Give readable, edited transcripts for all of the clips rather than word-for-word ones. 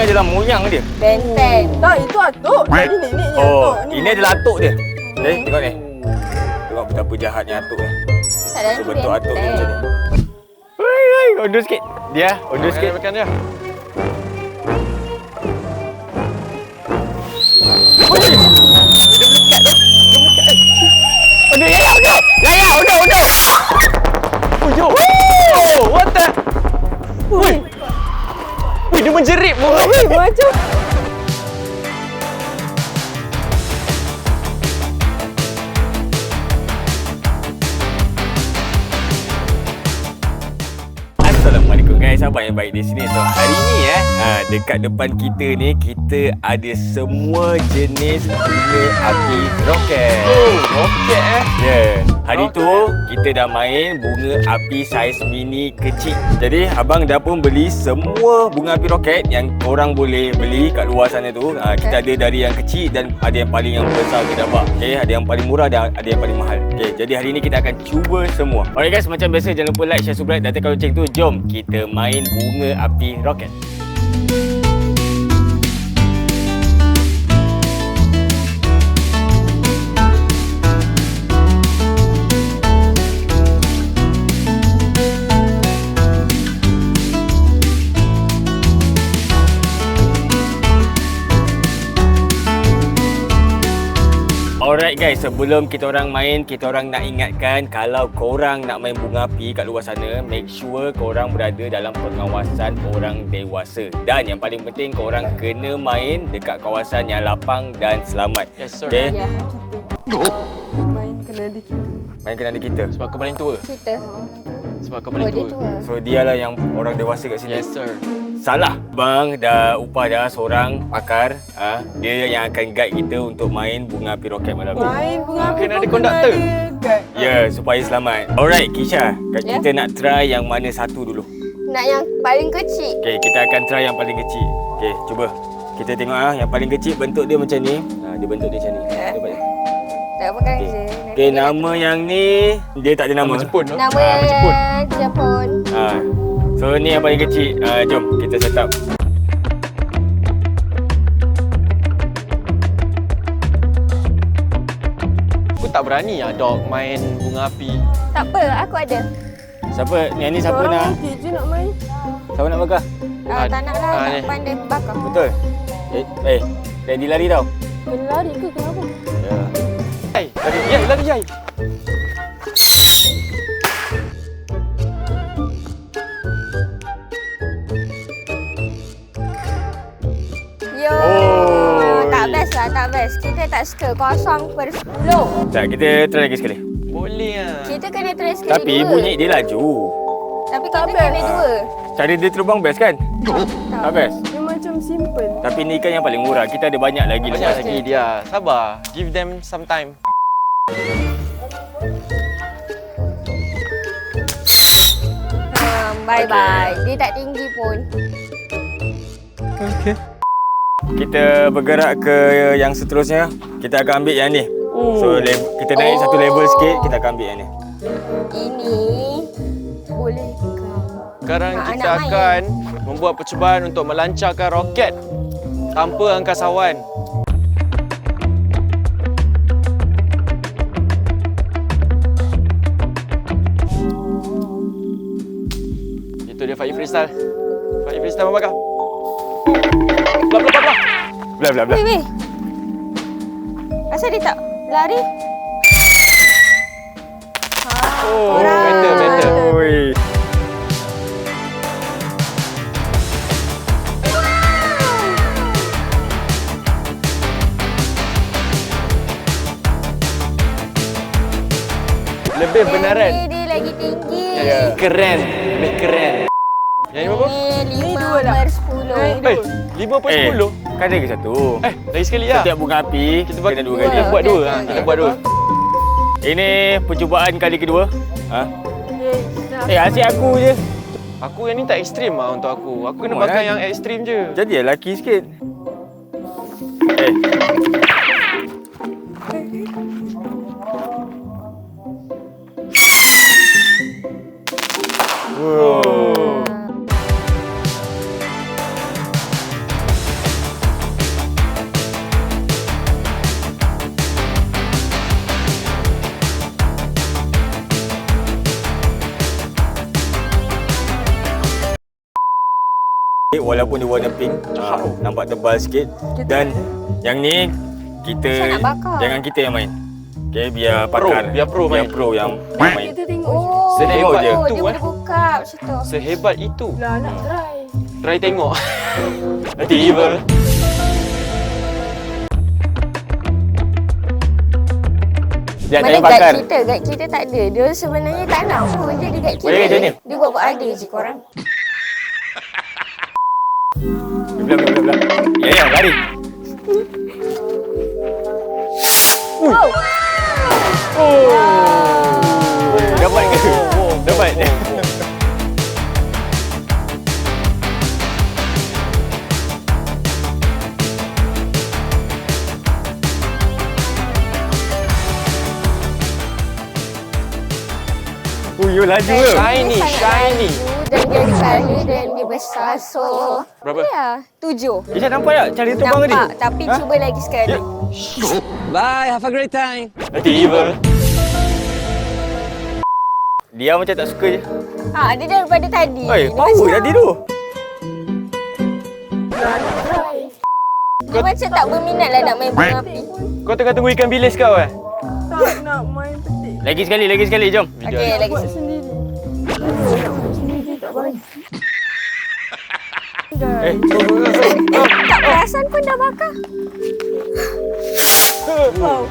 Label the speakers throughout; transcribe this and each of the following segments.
Speaker 1: adalah moyang dia.
Speaker 2: Benteng.
Speaker 3: Tak, itu atuk. Tadi neneknya
Speaker 1: Oh,
Speaker 3: atuk.
Speaker 1: ini adalah atuk dia. Tengok ni. Tengok betapa jahatnya atuk ni.
Speaker 2: Tak ada
Speaker 1: So, bentuk atuk dia macam ni.
Speaker 2: benteng.
Speaker 1: Hai, undur sikit. Dia, undur sikit.
Speaker 4: Makan dia.
Speaker 1: Undur, ya, undur. Ya, undur.
Speaker 4: Uyo. What the? Wih, dia menjerit pun.
Speaker 3: Macam
Speaker 1: Assalamualaikum guys, sahabat yang baik di sini. So hari ni dekat depan kita ni kita ada semua jenis bunga api roket.
Speaker 4: Roket
Speaker 1: Ya, hari tu kita dah main bunga api saiz mini kecil. Jadi abang dah pun beli semua bunga api roket yang korang boleh beli kat luar sana tu. Kita ada dari yang kecil dan ada yang paling yang besar ke dabak. Okey, ada yang paling murah dan ada yang paling mahal. Okey, jadi hari ni kita akan cuba semua. Alright guys, macam biasa jangan lupa like, share, subscribe dan tekan lonceng tu. Jom kita main bunga api roket. Alright guys, sebelum kita orang main, kita orang nak ingatkan kalau korang nak main bunga api kat luar sana, make sure korang berada dalam pengawasan orang dewasa. Dan yang paling penting, korang kena main dekat kawasan yang lapang dan selamat.
Speaker 4: Yes sir.
Speaker 1: Okay?
Speaker 2: Ya,
Speaker 3: main kena ada kita.
Speaker 1: Main kena ada kita.
Speaker 4: Sebab kau paling tua.
Speaker 2: kita.
Speaker 4: Sebab kau
Speaker 2: Oh,
Speaker 4: paling
Speaker 2: dia
Speaker 4: tua.
Speaker 2: tua.
Speaker 1: So dialah yang orang dewasa kat sini.
Speaker 4: Yes sir.
Speaker 1: Salah. Bang dah upah dah seorang pakar. Dia yang akan guide kita untuk main bunga api roket malam ni.
Speaker 3: Main bunga api
Speaker 4: Kena ada
Speaker 3: pun
Speaker 4: konduktor.
Speaker 3: ada guide.
Speaker 1: Ya, supaya selamat. Alright, Kisha.
Speaker 2: Ya.
Speaker 1: Kita nak try yang mana satu dulu.
Speaker 2: Nak yang paling kecil.
Speaker 1: Okey, kita akan try yang paling kecil. Okey, cuba. Kita tengok yang paling kecil bentuk dia macam ni. Dia bentuk dia macam ni. Nampak tak?
Speaker 2: Tak pakai
Speaker 1: Okey.
Speaker 2: je.
Speaker 1: Okey, nama yang ni dia tak ada nama.
Speaker 4: Nama Jepun.
Speaker 2: Nama
Speaker 4: Jepun.
Speaker 2: Jepun.
Speaker 1: So ni yang paling kecil. Jom kita set up.
Speaker 4: Aku tak berani dog main bunga api.
Speaker 2: Tak apa, aku ada.
Speaker 1: Siapa? Yang ni siapa
Speaker 3: Orang
Speaker 1: nak?
Speaker 3: okey je nak main.
Speaker 1: Siapa nak bakar?
Speaker 2: Tak nak lah,
Speaker 4: ni.
Speaker 2: tak pandai bakar.
Speaker 1: Betul? Ready lari tau.
Speaker 3: Kena lari ke kenapa?
Speaker 1: Ya.
Speaker 4: Hai, lari jai.
Speaker 2: Yo.
Speaker 1: Oh.
Speaker 2: Tak best lah, tak best. Kita tak suka 0/10.
Speaker 1: Tak, kita try lagi sekali.
Speaker 4: Boleh
Speaker 2: Kita kena try sekali
Speaker 1: Tapi
Speaker 2: dua.
Speaker 1: bunyi dia laju.
Speaker 2: Tapi
Speaker 3: Tak
Speaker 2: kita
Speaker 3: best.
Speaker 2: kena dua.
Speaker 1: Cara dia terbang best kan? Tak best.
Speaker 3: Dia macam simple.
Speaker 1: Tapi ni kan yang paling murah. Kita ada banyak lagi
Speaker 4: Banyak
Speaker 1: lepas
Speaker 4: lagi
Speaker 1: ni.
Speaker 4: dia. Sabar. Give them some time.
Speaker 2: Bye-bye. Dia tak tinggi pun.
Speaker 1: Okey. Kita bergerak ke yang seterusnya. Kita akan ambil yang ni. So kita naik satu level sikit, kita akan ambil yang ni.
Speaker 2: Ini boleh ke?
Speaker 4: Sekarang
Speaker 2: Nak
Speaker 4: kita
Speaker 2: main.
Speaker 4: akan membuat percubaan untuk melancarkan roket tanpa angkasawan. Itu dia Faiz Freestyle. Faiz Freestyle membakar. Belah.
Speaker 1: Belah.
Speaker 2: Weh. Asal dia tak lari?
Speaker 4: Oh, better.
Speaker 1: Oi.
Speaker 4: Lebih benaran.
Speaker 2: Dia lagi tinggi.
Speaker 1: Ya.
Speaker 4: Keren. Lebih keren. Yang ni berapa?
Speaker 2: Ini
Speaker 3: Ni dua lah.
Speaker 2: 5/10.
Speaker 3: Naik.
Speaker 4: 5/10.
Speaker 1: Kan ada ke satu?
Speaker 4: Lagi sekali lah.
Speaker 1: Setiap bunga api
Speaker 4: Kita
Speaker 1: kena dua kali.
Speaker 4: Kita buat dua. Kita buat dua.
Speaker 1: Ini percubaan kali kedua.
Speaker 3: Yes.
Speaker 1: Asyik aku je.
Speaker 4: Aku yang ni tak ekstrim lah untuk aku. Aku kena
Speaker 1: Come on,
Speaker 4: pakai
Speaker 1: kan?
Speaker 4: yang ekstrim je.
Speaker 1: Jadi lelaki sikit. walaupun dia warna pink. Nampak tebal sikit. Dan yang ni kita
Speaker 2: Saya nak bakar.
Speaker 1: jangan kita yang main. Okay, biar pakar.
Speaker 4: Biar pro main.
Speaker 1: Biar pro yang main.
Speaker 3: Kita tengok.
Speaker 2: Oh,
Speaker 1: Sehebat je.
Speaker 2: dia
Speaker 4: tu,
Speaker 2: boleh buka macam tu.
Speaker 4: Sehebat itu.
Speaker 3: Lah nak try.
Speaker 4: Try tengok. Tiba.
Speaker 1: Dia
Speaker 2: Mana
Speaker 1: tanya pakar.
Speaker 2: guide kita tak ada. Dia sebenarnya tak nak pun jadi guide kita.
Speaker 1: Boleh macam ni?
Speaker 2: Dia buat ada je korang.
Speaker 1: Belah. Ya, lari.
Speaker 2: Wow.
Speaker 1: Dapat ke? Dapat. Yo laju ke?
Speaker 4: Shiny,
Speaker 2: Dia sangat
Speaker 4: shiny.
Speaker 2: laju Dan dia ada colour dan dia besar. So,
Speaker 4: Berapa?
Speaker 2: ya, 7.
Speaker 1: Dia nampak tak cari tu bang tadi?
Speaker 2: Nampak, tapi cuba lagi sekali.
Speaker 5: Bye, have a great time.
Speaker 4: Tiba.
Speaker 1: Dia macam tak suka je.
Speaker 2: Dia daripada tadi.
Speaker 1: Oi,
Speaker 2: Dia
Speaker 1: power
Speaker 2: macam-
Speaker 1: tadi tu.
Speaker 3: Lah nak try.
Speaker 2: Dia macam tak berminat lah nak main bunga api.
Speaker 4: Kau tengah tunggu ikan bilis kau eh?
Speaker 3: Tak nak main petik.
Speaker 1: Lagi sekali, jom.
Speaker 2: Okey, lagi
Speaker 3: Buat
Speaker 2: sekali.
Speaker 3: sendiri. Buat sendiri tak baik. Guys.
Speaker 2: Tak perasan pun dah bakar.
Speaker 3: Wow.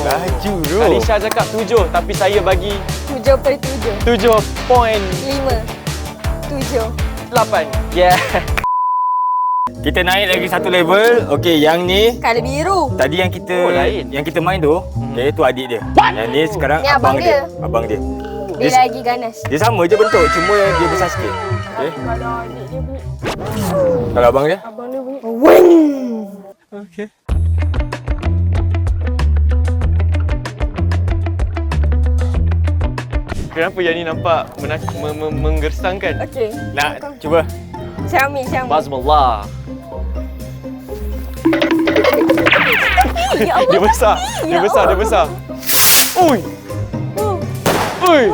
Speaker 1: Laju tu.
Speaker 4: Alisha cakap 7 tapi saya bagi
Speaker 2: 7/7.
Speaker 4: 7.8.
Speaker 2: 5. 7.
Speaker 4: Yeah.
Speaker 1: Kita naik lagi satu level. Okey, yang ni
Speaker 2: Colour biru.
Speaker 1: tadi yang kita
Speaker 4: lain.
Speaker 1: main tu, okey, tu adik dia. Yang ni sekarang
Speaker 2: Ni
Speaker 1: abang
Speaker 2: abang
Speaker 1: dia.
Speaker 2: dia.
Speaker 1: Abang dia.
Speaker 2: Dia
Speaker 1: Dia,
Speaker 2: lagi ganas.
Speaker 1: dia sama je bentuk, cuma dia besar sikit. Okey.
Speaker 3: Kalau adik dia bunyi.
Speaker 1: Kalau abang dia?
Speaker 3: Abang dia bunyi.
Speaker 1: Okey.
Speaker 4: Kenapa yang ni nampak menggersangkan?
Speaker 2: Okey.
Speaker 1: Nak cuba?
Speaker 2: Syami.
Speaker 4: Bazmallah.
Speaker 2: Ya Allah.
Speaker 4: Dia besar. Dia besar. Ui. Ui.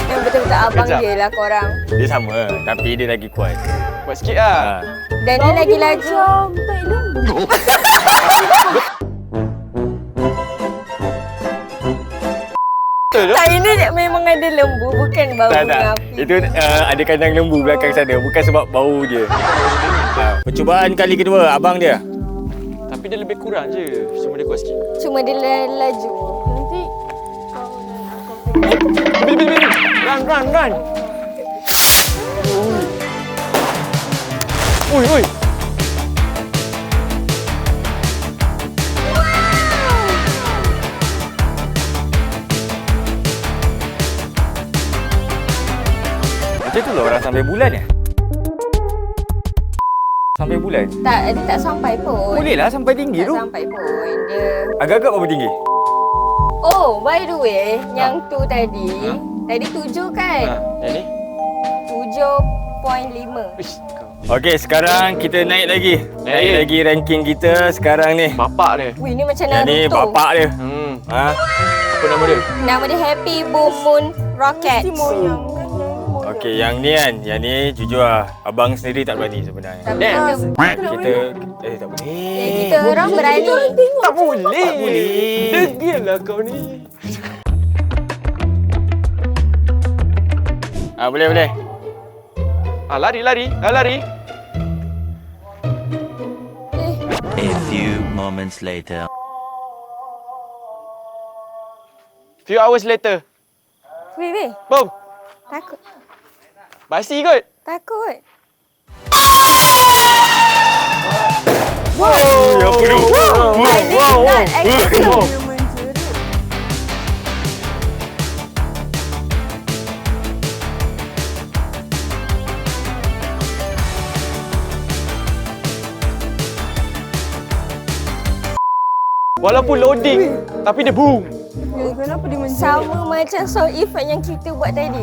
Speaker 2: Yang betul-betul abang
Speaker 4: Kejap.
Speaker 2: dia lah korang.
Speaker 1: Dia sama, tapi dia lagi kuat.
Speaker 4: Buat sikit lah.
Speaker 1: Ha.
Speaker 2: Dan dia lagi laju.
Speaker 3: Macam tak lembu.
Speaker 4: Betul tu?
Speaker 2: Tak, ini memang ada lembu, bukan bau
Speaker 1: Tak.
Speaker 2: bunga api.
Speaker 1: Itu ada kandang lembu belakang sana, bukan sebab bau je. Percubaan kali kedua, abang dia.
Speaker 4: Tapi dia lebih kurang je. Cuma dia kuat sikit.
Speaker 2: Cuma dia laju.
Speaker 3: Nanti kau dan kau
Speaker 4: Bil. Run. Ui.
Speaker 1: Macam tu lah orang sampai bulan ya? Sampai bulan?
Speaker 2: Tak, dia tak sampai pun.
Speaker 1: Boleh lah sampai tinggi
Speaker 2: Tak
Speaker 1: tu.
Speaker 2: sampai pun. Dia...
Speaker 1: Agak-agak berapa tinggi?
Speaker 2: Oh, by the way, yang tu tadi, tadi 7 kan?
Speaker 4: Yang ni?
Speaker 2: 7.5.
Speaker 4: Ish, kau.
Speaker 1: Okey, sekarang kita naik lagi.
Speaker 4: Naik
Speaker 1: Naik
Speaker 4: lagi.
Speaker 1: lagi ranking kita sekarang ni.
Speaker 4: Bapak dia.
Speaker 2: Wih, ni macam
Speaker 1: Yang ni
Speaker 2: Naruto.
Speaker 1: bapak dia. Ha?
Speaker 4: Apa nama dia?
Speaker 2: Nama dia Happy Boom Moon Rocket.
Speaker 3: mesti moyang kan. Moyang.
Speaker 1: Okey, yang ni kan. Yang ni jujur lah. Abang sendiri tak berani sebenarnya.
Speaker 2: Tapi
Speaker 4: Dance.
Speaker 1: Kita... tak boleh.
Speaker 2: kita orang berani.
Speaker 4: Tak boleh.
Speaker 1: Tak boleh.
Speaker 4: Degil lah kau ni.
Speaker 1: Boleh.
Speaker 4: Lari.
Speaker 5: A few moments later.
Speaker 4: Few hours later.
Speaker 2: Weh.
Speaker 4: Boom.
Speaker 2: Takut.
Speaker 4: Basi kot.
Speaker 2: Takut.
Speaker 1: Ya apa tu?
Speaker 2: Not actually.
Speaker 3: Dia menjerit.
Speaker 4: Walaupun loading, tapi dia boom.
Speaker 3: Kenapa dia menjerit?
Speaker 2: Sama macam sound effect yang kita buat tadi.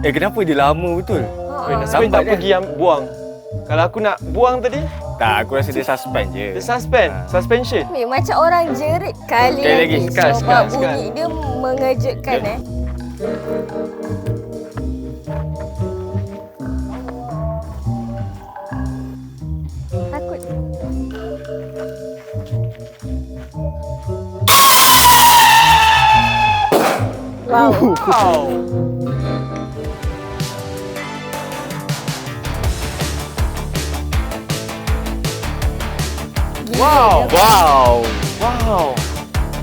Speaker 1: Kenapa dia lama betul?
Speaker 2: Ha.
Speaker 4: Nasib tak pergi yang buang. Kalau aku nak buang tadi,
Speaker 1: Tak, aku rasa dia suspend je.
Speaker 4: dia suspend. Suspension.
Speaker 2: Weh, macam orang jerit kali
Speaker 1: Sekali lagi.
Speaker 4: Sekali,
Speaker 2: Sebab
Speaker 4: sekali.
Speaker 2: bunyi dia mengejutkan Takut. Wow.
Speaker 4: Wow. Wow.
Speaker 1: Wow.
Speaker 4: Wow.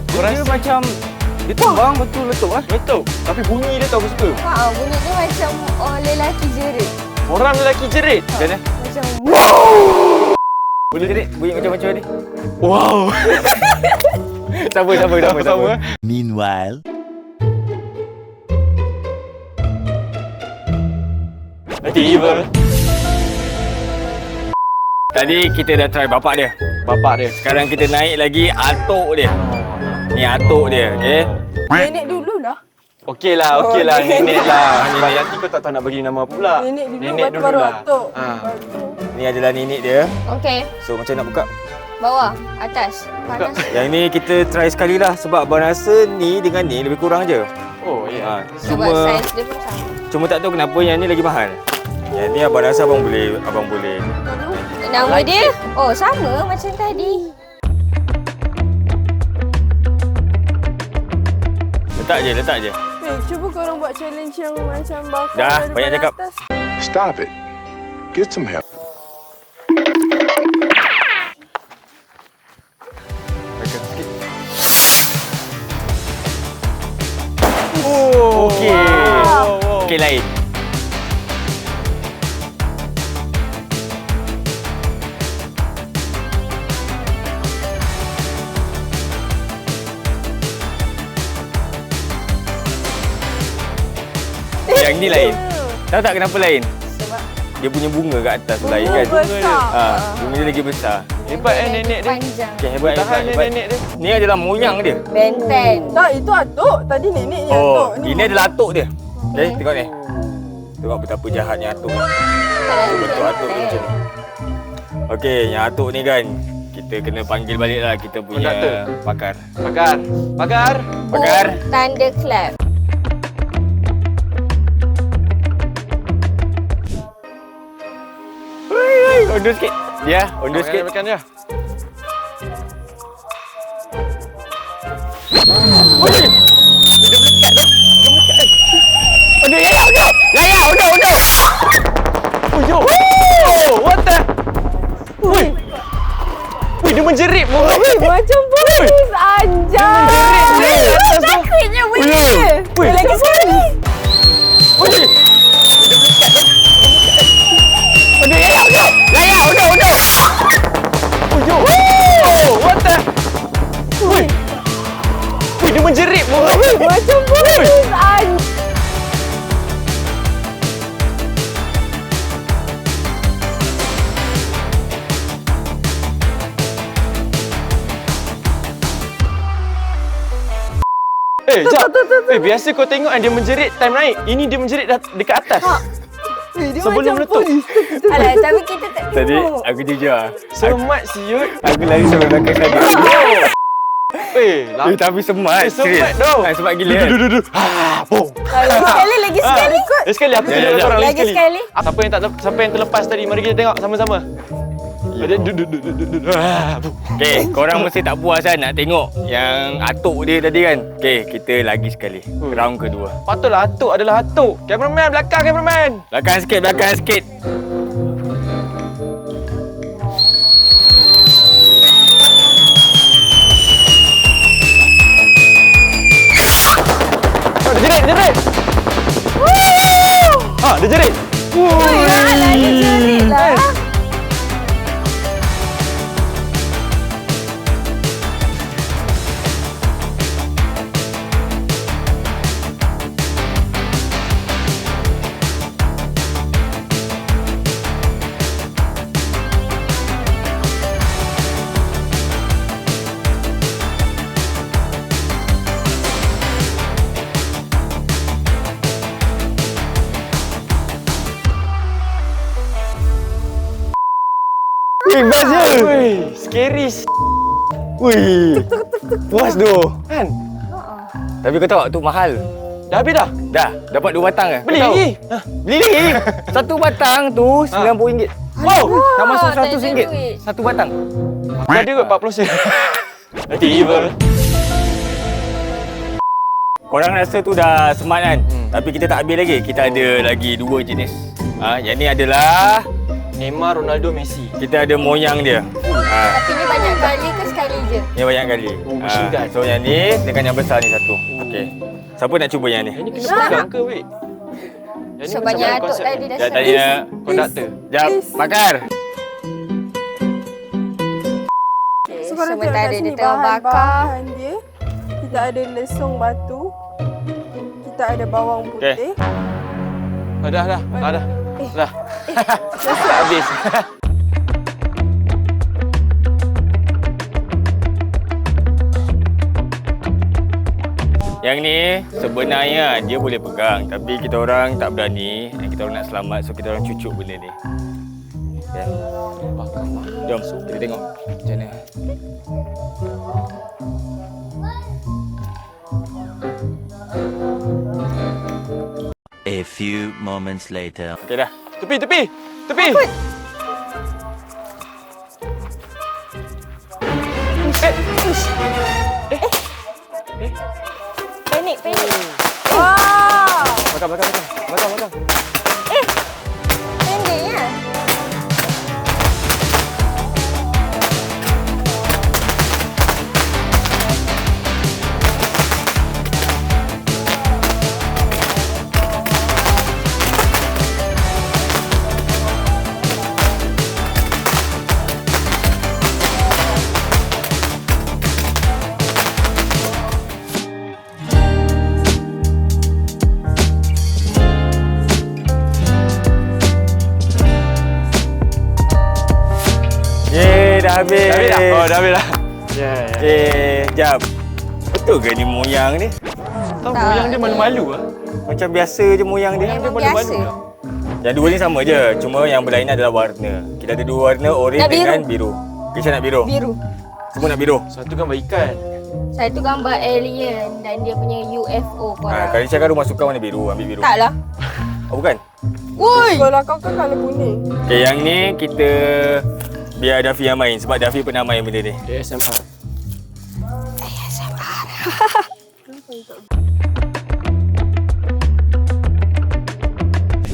Speaker 4: Aku
Speaker 1: Dia
Speaker 4: rasa
Speaker 1: macam dia terbang betul letup ah.
Speaker 4: betul. Tapi bunyi dia tahu aku suka.
Speaker 2: Wow, bunyi dia macam lelaki jerit.
Speaker 4: Orang lelaki jerit.
Speaker 1: Macam mana?
Speaker 2: Macam
Speaker 1: Boleh jerit bunyi macam-macam ni.
Speaker 4: Wow.
Speaker 1: Sama.
Speaker 5: Meanwhile.
Speaker 4: Tiba.
Speaker 1: Tadi kita dah try bapak dia.
Speaker 4: Bapak dia.
Speaker 1: Sekarang kita naik lagi atuk dia. Ni atuk dia, okey?
Speaker 3: Nenek dulu lah.
Speaker 4: Okey lah. Nenek lah. Sebab nanti kau tak tahu nak bagi nama apa pula.
Speaker 3: Nenek dulu,
Speaker 4: Nenek
Speaker 3: lepas tu baru
Speaker 4: lah.
Speaker 3: atuk.
Speaker 4: Ha.
Speaker 3: Lepas tu.
Speaker 1: Ni adalah nenek dia.
Speaker 2: okey,
Speaker 1: So macam nak buka?
Speaker 2: bawah, atas, panas.
Speaker 1: Yang ni kita try sekali lah sebab abang rasa ni dengan ni lebih kurang je.
Speaker 4: Oh, ya.
Speaker 1: Ha,
Speaker 2: Sebab saiz dia pun sama.
Speaker 1: cuma tak tahu kenapa yang ni lagi mahal. Yang ni abang rasa abang boleh.
Speaker 2: Nama dia? Oh, sama macam tadi.
Speaker 1: Letak je.
Speaker 3: Cuba korang buat challenge yang macam bakar
Speaker 1: Dah,
Speaker 3: daripada
Speaker 1: banyak cakap.
Speaker 3: atas.
Speaker 6: Stop it. Get some help.
Speaker 4: Oh,
Speaker 1: Okey.
Speaker 4: Wow.
Speaker 1: Okey lain. Yang ni lain. Tahu tak kenapa lain?
Speaker 2: Sebab
Speaker 1: Dia punya bunga kat atas tu lain
Speaker 3: Bunga
Speaker 1: kan.
Speaker 3: besar.
Speaker 1: Ha, bunga dia lagi besar.
Speaker 4: Hebat nenek dia.
Speaker 2: panjang.
Speaker 1: Okey, hebat.
Speaker 4: Tahan nenek dia.
Speaker 1: Ni adalah moyang dia.
Speaker 2: Benten.
Speaker 3: Tak, itu atuk. Tadi nenek ni
Speaker 1: Oh,
Speaker 3: atuk.
Speaker 1: ini adalah atuk dia. Okey, tengok ni. Tengok betapa jahatnya atuk ni. Betul atuk dia macam ni. Okey, yang atuk ni kan kita kena panggil balik lah kita punya
Speaker 4: Konduktor.
Speaker 1: pakar.
Speaker 4: Pakar.
Speaker 1: Pakar.
Speaker 2: Tanda clap.
Speaker 1: Undur sikit. Ya, undur sikit.
Speaker 4: Makan dia.
Speaker 1: Undur, ya, undur. Ya, undur.
Speaker 4: Oh, yo. Oh, what the? Woi. Woi, dia menjerit pun.
Speaker 3: Macam polis anjay.
Speaker 2: Takutnya bunyi
Speaker 1: Ui.
Speaker 2: dia.
Speaker 4: Ui.
Speaker 2: Lagi sekali.
Speaker 1: Undur. Undur, ya, undur. Ya, undur.
Speaker 4: Oh, yo. Oh, what the? Woi. Woi, dia menjerit pun.
Speaker 3: Macam polis anjay.
Speaker 4: Jap. Biasa kau tengok kan dia menjerit time naik. Ini dia menjerit dekat atas.
Speaker 3: Dia
Speaker 4: Sebelum
Speaker 3: macam
Speaker 4: meletup.
Speaker 3: polis.
Speaker 2: Alah, tapi kita tak
Speaker 1: Tadi
Speaker 2: tengok.
Speaker 1: aku jujur.
Speaker 4: Semat siut.
Speaker 1: Aku lari sampai belakang tadi. Tapi semat.
Speaker 4: semat tau.
Speaker 1: Semat gila kan.
Speaker 2: Lagi sekali kot.
Speaker 4: Sekali aku
Speaker 1: Ya,
Speaker 4: tengok
Speaker 1: ya.
Speaker 4: korang
Speaker 2: Lagi sekali.
Speaker 4: Siapa yang terlepas tadi? Mari kita tengok sama-sama.
Speaker 1: Okay, korang mesti tak puas kan nak tengok yang atuk dia tadi kan. Okay, kita lagi sekali. Round kedua.
Speaker 4: Patutlah atuk adalah atuk. Cameraman belakang cameraman.
Speaker 1: Belakang sikit.
Speaker 4: Oh, dia jerit. Dia jerit.
Speaker 2: Alah, dia jerit lah.
Speaker 4: Wih, scary.
Speaker 1: Wih. Puas tu.
Speaker 4: Kan?
Speaker 1: Tapi kau tahu tu mahal.
Speaker 4: Dah habis dah?
Speaker 1: Dah, dapat 2 batang ke?
Speaker 4: Beli.
Speaker 1: Kau tahu? Beli. Satu batang tu RM90.
Speaker 4: Wow.
Speaker 1: Tak masuk
Speaker 2: tak ada
Speaker 1: RM100.
Speaker 2: duit.
Speaker 1: Satu batang.
Speaker 4: Aku ada kot 40 sen. Tiba.
Speaker 1: Korang rasa tu dah smart kan? Tapi kita tak habis lagi. Kita ada lagi 2 jenis. Yang ni adalah
Speaker 4: Neymar, Ronaldo, Messi.
Speaker 1: kita ada moyang dia.
Speaker 2: Tapi ni banyak kali ke sekali je?
Speaker 1: Ni banyak kali.
Speaker 4: machine gun.
Speaker 1: So yang ni dengan yang besar ni satu. Okey. Siapa nak cuba yang ni?
Speaker 4: Yang ni kena pegang ke, weh? Yang ni
Speaker 2: So
Speaker 4: macam
Speaker 2: banyak
Speaker 4: dalam
Speaker 2: atuk
Speaker 4: konsep
Speaker 2: tadi
Speaker 4: ni.
Speaker 2: dah
Speaker 1: Jap
Speaker 2: siap.
Speaker 1: tadi nak.
Speaker 4: Konduktor.
Speaker 1: Jap, bakar.
Speaker 3: So kalau tengok
Speaker 2: Sementara
Speaker 3: kat
Speaker 2: dia
Speaker 3: sini
Speaker 2: tengah bakar.
Speaker 3: bahan-bahan dia, kita ada lesung batu, kita ada bawang putih.
Speaker 4: Dah. Dah. Dah habis.
Speaker 1: Yang ni sebenarnya dia boleh pegang tapi kita orang tak berani dan kita orang nak selamat so kita orang cucuk benda ni. Okay. Jom kita tengok macam mana.
Speaker 5: A few moments later.
Speaker 1: Okey dah.
Speaker 4: Tepi.
Speaker 2: Panik.
Speaker 3: Wow!
Speaker 4: Bakar.
Speaker 2: Pendeknya.
Speaker 1: Dah habis.
Speaker 4: Dah habis dah? Oh, dah habis dah. Ya.
Speaker 1: Jap. Betul ke ni moyang ni?
Speaker 4: Tahu moyang dia malu-malu ah.
Speaker 1: Macam biasa je moyang dia.
Speaker 2: Memang
Speaker 4: malu-malu
Speaker 2: biasa.
Speaker 4: lah.
Speaker 1: Yang dua ni sama je. Cuma yang berlainan adalah warna. Kita ada 2 warna, oren
Speaker 2: Nak biru.
Speaker 1: dengan biru. Kisah nak biru.
Speaker 2: Biru.
Speaker 1: Semua nak biru.
Speaker 4: Satu gambar ikan.
Speaker 2: Satu gambar alien dan dia punya UFO korang.
Speaker 1: Karisha kan rumah suka warna biru, ambil biru.
Speaker 2: Taklah.
Speaker 1: Oh bukan?
Speaker 3: Woi! Kalau kau kan kalau kuning.
Speaker 1: Okay, yang ni kita biar Dafi yang main sebab Dafi pernah main benda ni.
Speaker 4: ASMR.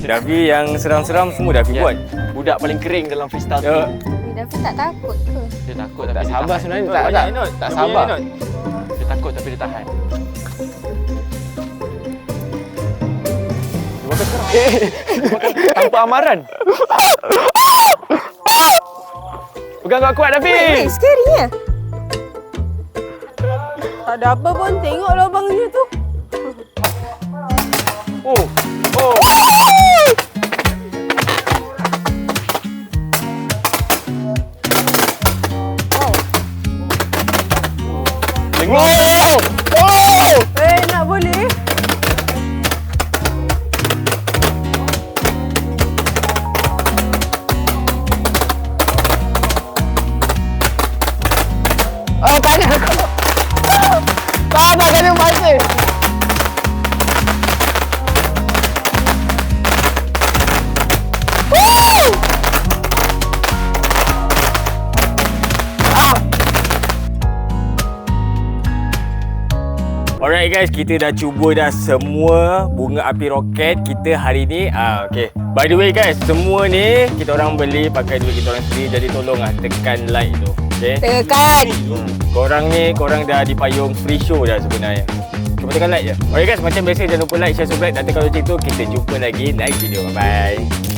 Speaker 1: Dafi yang seram-seram semua Dafi buat.
Speaker 4: Budak paling kering dalam freestyle tu.
Speaker 1: Ya.
Speaker 2: Dafi tak takut ke?
Speaker 4: Dia takut tapi
Speaker 1: Tak
Speaker 4: dia
Speaker 1: sabar
Speaker 4: tahan.
Speaker 1: sebenarnya.
Speaker 4: Tak sabar. Dia takut tapi dia tahan. Dia makan sekarang. Tanpa amaran. Pegang kuat-kuat Dafi.
Speaker 2: Wait, scary-nya.
Speaker 3: Tak ada apa pun, tengok lubang dia tu.
Speaker 4: Oh. Tengok.
Speaker 3: Nak boleh?
Speaker 1: Alright guys, kita dah cuba dah semua bunga api roket kita hari ni. Okay. By the way guys, semua ni kita orang beli pakai duit kita orang sendiri. Jadi tolonglah tekan like tu. Okay.
Speaker 2: Tekan.
Speaker 1: Korang ni, korang dah dipayung free show dah sebenarnya. Cuma tekan like je. Alright guys, macam biasa jangan lupa like, share, subscribe. Dan tekan lonceng tu, kita jumpa lagi next video. Bye-bye.